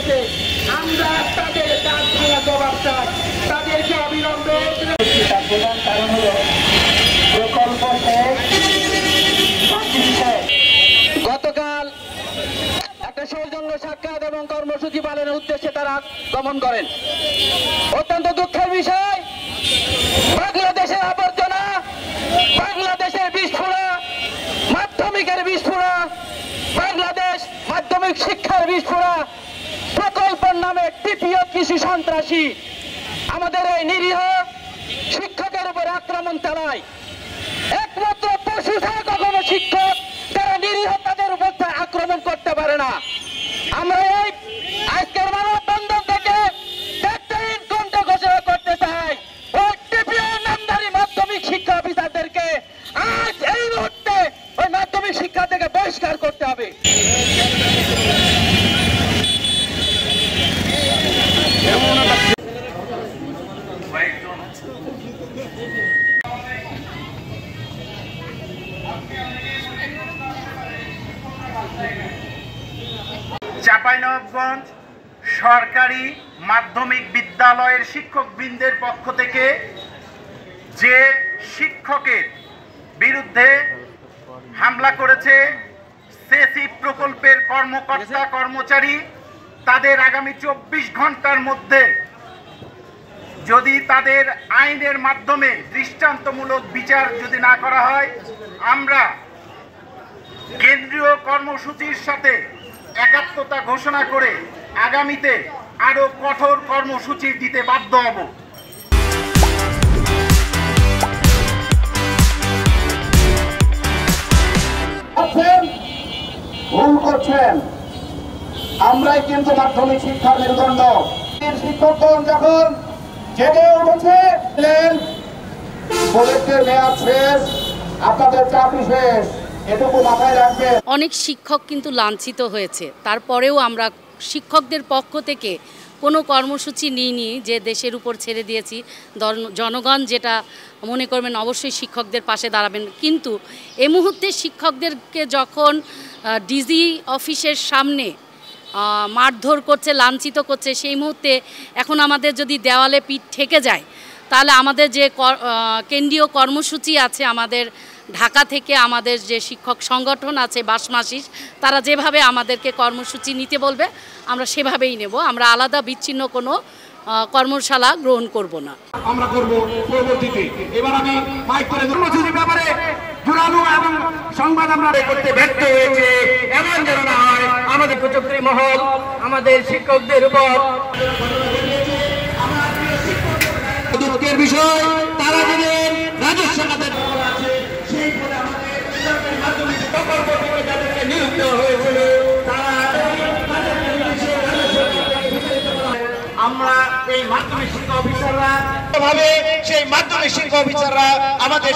করতেছে। আমরা তাদের কাজ ভাঙা জবাব চাই, তাদেরকে অবিলম্বে। তার প্রধান কারণ হল প্রকল্প গতকাল একটা সৌজন্য সাক্ষাৎ এবং কর্মসূচি পালনের উদ্দেশ্যে তারা গমন করেন। অত্যন্ত দুঃখের বিষয়, বাংলাদেশের আবর্জনা, বাংলাদেশের বিস্ফোরা, মাধ্যমিকের বিস্ফোরা, বাংলাদেশ মাধ্যমিক শিক্ষার বিস্ফোরা প্রকল্পের নামে টিপিও কৃষি সন্ত্রাসী আমাদের এই নিরীহ শিক্ষকের উপর আক্রমণ চালায়। একমাত্র পশু ছাড়া কখনো শিক্ষক তারা নিরীহ তাদের উপর আক্রমণ করতে পারে না। আমরা এই আজকের মানববন্ধন থেকে কণ্ঠ ঘোষণা করতে চাই, ওই টিপিও নামধারী মাধ্যমিক শিক্ষা অফিসারদেরকে আজ এই মুহূর্তে ওই মাধ্যমিক শিক্ষা থেকে বহিষ্কার করতে হবে। চাঁপাইনবাবগঞ্জ সরকারি মাধ্যমিক বিদ্যালয়ের শিক্ষকবৃন্দের পক্ষ থেকে যে শিক্ষকের বিরুদ্ধে হামলা করেছে সেসি প্রকল্পের কর্মকর্তা কর্মচারী, তাদের আগামী 24 ঘন্টার মধ্যে যদি তাদের আইনের মাধ্যমে দৃষ্টান্তমূলক বিচার যদি না করা হয়, আমরা কেন্দ্রীয় কর্মসূচির সাথে একাত্মতা ঘোষণা করে আগামীতে আরো কঠোর কর্মসূচি দিতে বাধ্য হব। ভুল করছেন, আমরাই কিন্তু মাধ্যমিক শিক্ষার মেরুদণ্ড। শিক্ষকগণ যখন জেগে উঠেছে, পরীক্ষার মেয়াদ শেষ, আপনাদের চাকরি শেষ, এটুকু মাথায় রাখবেন। অনেক শিক্ষক কিন্তু লাঞ্ছিত হয়েছে, তারপরেও আমরা শিক্ষকদের পক্ষ থেকে কোনো কর্মসূচি নিইনি যে দেশের উপর ছেড়ে দিয়েছি। জনগণ যেটা মনে করবেন অবশ্যই শিক্ষকদের পাশে দাঁড়াবেন, কিন্তু এই মুহূর্তে শিক্ষকদেরকে যখন ডিজি অফিসের সামনে মারধর করছে, লাঞ্ছিত করছে, সেই মুহূর্তে এখন আমাদের যদি দেওয়ালে পিঠ ঠেকে যায়, তাহলে আমাদের যে কেন্দ্রীয় কর্মসূচি আছে, আমাদের ঢাকা থেকে আমাদের যে শিক্ষক সংগঠন আছে বাসমাসিস, তারা যেভাবে আমাদেরকে কর্মসূচি নিতে বলবে আমরা সেভাবেই নেব। আমরা আলাদা বিচ্ছিন্ন কোনো কর্মশালা গ্রহণ করব না। আমরা করব পরবর্তীতে। এবার আমি মাইক করে কর্মসূচির ব্যাপারে জোরালো এবং সংবাদ আমরা করতে ব্যর্থ হয়েছে, এমন যেন না হয় আমাদের কুচক্রী মহল আমাদের শিক্ষকদের উপর। দুঃখের বিষয়, তারা যদি রাজস্ব খাতে সেই পদে আমাদের মাধ্যমিক প্রকল্প থেকে যাদেরকে নিযুক্ত হয়েছিল, আমরা এই মাধ্যমিক শিক্ষা অফিসাররা সেই মাধ্যমিক শিক্ষা অফিসাররা আমাদের